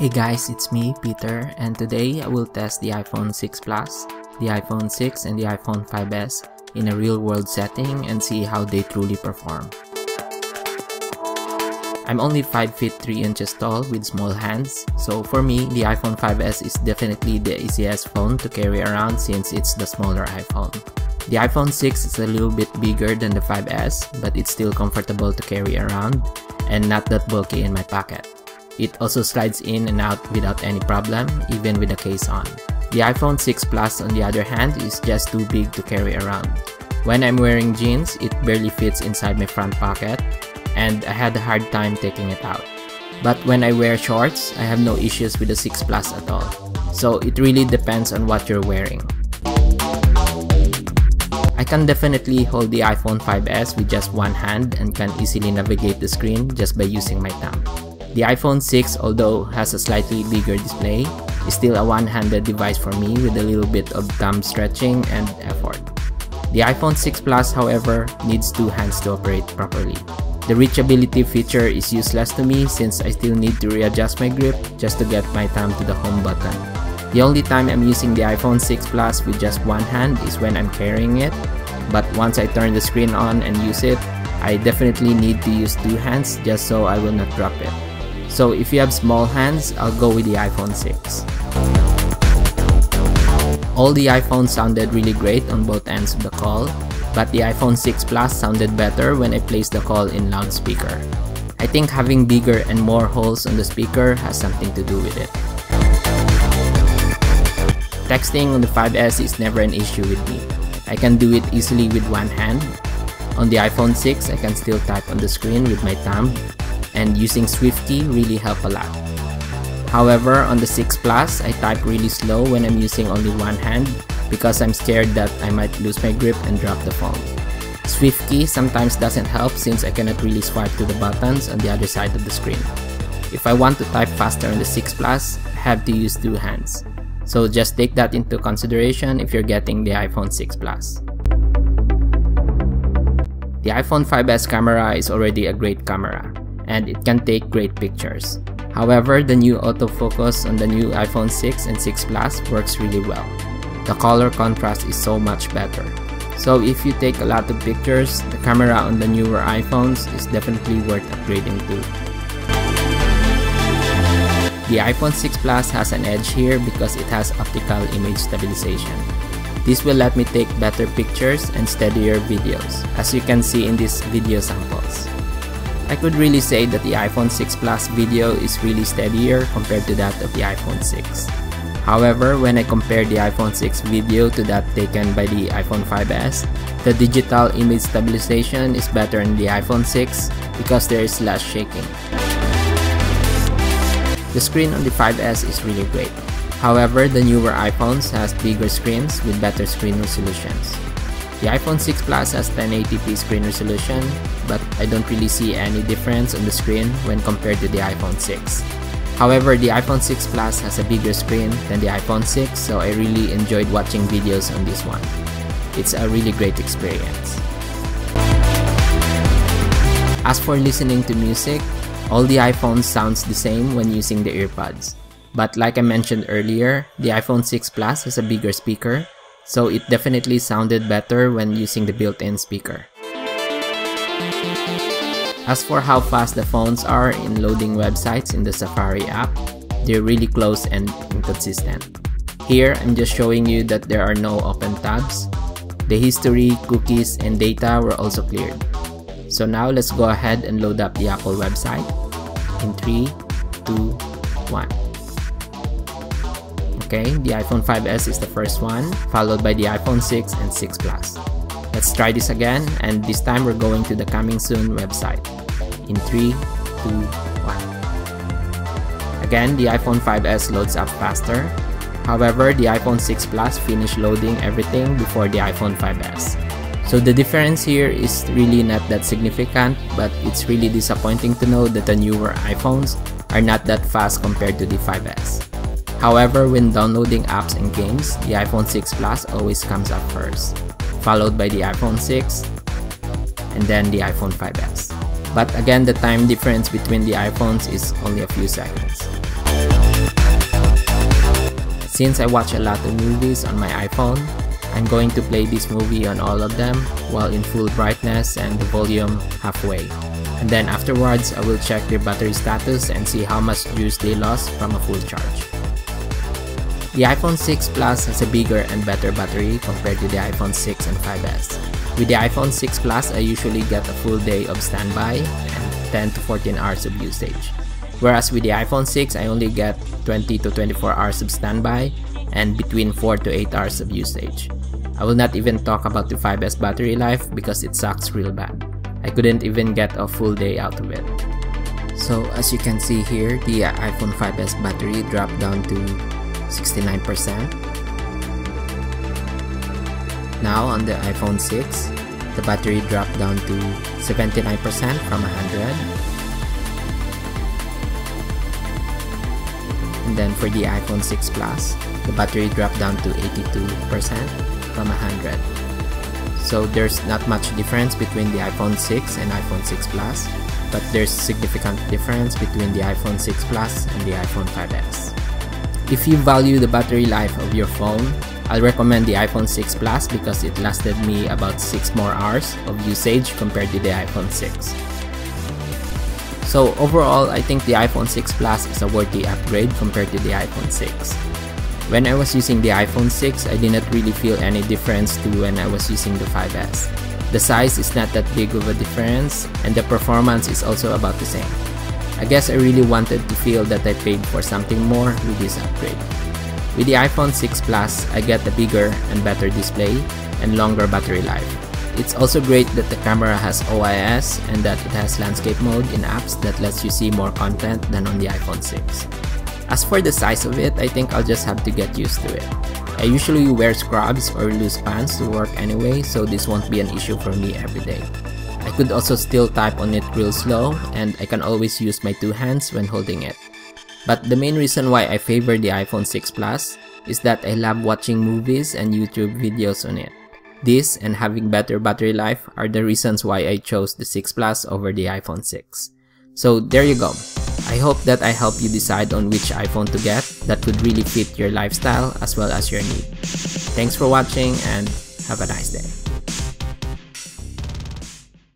Hey guys, it's me, Peter, and today I will test the iPhone 6 Plus, the iPhone 6 and the iPhone 5s in a real-world setting and see how they truly perform. I'm only 5 feet 3 inches tall with small hands, so for me, the iPhone 5s is definitely the easiest phone to carry around since it's the smaller iPhone. The iPhone 6 is a little bit bigger than the 5s, but it's still comfortable to carry around and not that bulky in my pocket. It also slides in and out without any problem, even with the case on. The iPhone 6 Plus, on the other hand, is just too big to carry around. When I'm wearing jeans, it barely fits inside my front pocket, and I had a hard time taking it out. But when I wear shorts, I have no issues with the 6 Plus at all. So it really depends on what you're wearing. I can definitely hold the iPhone 5s with just one hand and can easily navigate the screen just by using my thumb. The iPhone 6, although has a slightly bigger display, is still a one-handed device for me with a little bit of thumb stretching and effort. The iPhone 6 Plus, however, needs two hands to operate properly. The reachability feature is useless to me since I still need to readjust my grip just to get my thumb to the home button. The only time I'm using the iPhone 6 Plus with just one hand is when I'm carrying it, but once I turn the screen on and use it, I definitely need to use two hands just so I will not drop it. So if you have small hands, I'll go with the iPhone 6. All the iPhones sounded really great on both ends of the call, but the iPhone 6 Plus sounded better when I placed the call in loudspeaker. I think having bigger and more holes on the speaker has something to do with it. Texting on the 5s is never an issue with me. I can do it easily with one hand. On the iPhone 6, I can still type on the screen with my thumb, and using SwiftKey really help a lot. However, on the 6 Plus, I type really slow when I'm using only one hand because I'm scared that I might lose my grip and drop the phone. SwiftKey sometimes doesn't help since I cannot really swipe to the buttons on the other side of the screen. If I want to type faster on the 6 Plus, I have to use two hands. So just take that into consideration if you're getting the iPhone 6 Plus. The iPhone 5s camera is already a great camera, and it can take great pictures. However, the new autofocus on the new iPhone 6 and 6 Plus works really well. The color contrast is so much better. So if you take a lot of pictures, the camera on the newer iPhones is definitely worth upgrading to. The iPhone 6 Plus has an edge here because it has optical image stabilization. This will let me take better pictures and steadier videos, as you can see in these video samples. I could really say that the iPhone 6 Plus video is really steadier compared to that of the iPhone 6. However, when I compare the iPhone 6 video to that taken by the iPhone 5s, the digital image stabilization is better in the iPhone 6 because there is less shaking. The screen on the 5s is really great. However, the newer iPhones has bigger screens with better screen resolutions. The iPhone 6 Plus has 1080p screen resolution, but I don't really see any difference on the screen when compared to the iPhone 6. However, the iPhone 6 Plus has a bigger screen than the iPhone 6, so I really enjoyed watching videos on this one. It's a really great experience. As for listening to music, all the iPhones sounds the same when using the earbuds. But like I mentioned earlier, the iPhone 6 Plus has a bigger speaker, so it definitely sounded better when using the built-in speaker. As for how fast the phones are in loading websites in the Safari app, they're really close and inconsistent. Here, I'm just showing you that there are no open tabs. The history, cookies, and data were also cleared. So now let's go ahead and load up the Apple website in 3, 2, 1. Okay, the iPhone 5s is the first one, followed by the iPhone 6 and 6 Plus. Let's try this again, and this time we're going to the coming soon website. In 3, 2, 1. Again, the iPhone 5s loads up faster. However, the iPhone 6 Plus finished loading everything before the iPhone 5s. So the difference here is really not that significant, but it's really disappointing to know that the newer iPhones are not that fast compared to the 5s. However, when downloading apps and games, the iPhone 6 Plus always comes up first, followed by the iPhone 6, and then the iPhone 5s. But again, the time difference between the iPhones is only a few seconds. Since I watch a lot of movies on my iPhone, I'm going to play this movie on all of them while in full brightness and the volume halfway. And then afterwards, I will check their battery status and see how much juice they lost from a full charge. The iPhone 6 Plus has a bigger and better battery compared to the iPhone 6 and 5S. With the iPhone 6 Plus, I usually get a full day of standby and 10 to 14 hours of usage. Whereas with the iPhone 6, I only get 20 to 24 hours of standby and between 4 to 8 hours of usage. I will not even talk about the 5S battery life because it sucks real bad. I couldn't even get a full day out of it. So as you can see here, the iPhone 5S battery dropped down to 69%. Now on the iPhone 6, the battery dropped down to 79% from 100. And then for the iPhone 6 Plus, the battery dropped down to 82% from 100. So there's not much difference between the iPhone 6 and iPhone 6 Plus, but there's significant difference between the iPhone 6 Plus and the iPhone 5S. If you value the battery life of your phone, I'll recommend the iPhone 6 Plus because it lasted me about 6 more hours of usage compared to the iPhone 6. So overall, I think the iPhone 6 Plus is a worthy upgrade compared to the iPhone 6. When I was using the iPhone 6, I did not really feel any difference to when I was using the 5S. The size is not that big of a difference, and the performance is also about the same. I guess I really wanted to feel that I paid for something more with this upgrade. With the iPhone 6 Plus, I get a bigger and better display and longer battery life. It's also great that the camera has OIS and that it has landscape mode in apps that lets you see more content than on the iPhone 6. As for the size of it, I think I'll just have to get used to it. I usually wear scrubs or loose pants to work anyway, so this won't be an issue for me every day. I could also still type on it real slow, and I can always use my two hands when holding it. But the main reason why I favor the iPhone 6 Plus is that I love watching movies and YouTube videos on it. This and having better battery life are the reasons why I chose the 6 Plus over the iPhone 6. So there you go. I hope that I help you decide on which iPhone to get that could really fit your lifestyle as well as your need. Thanks for watching and have a nice day.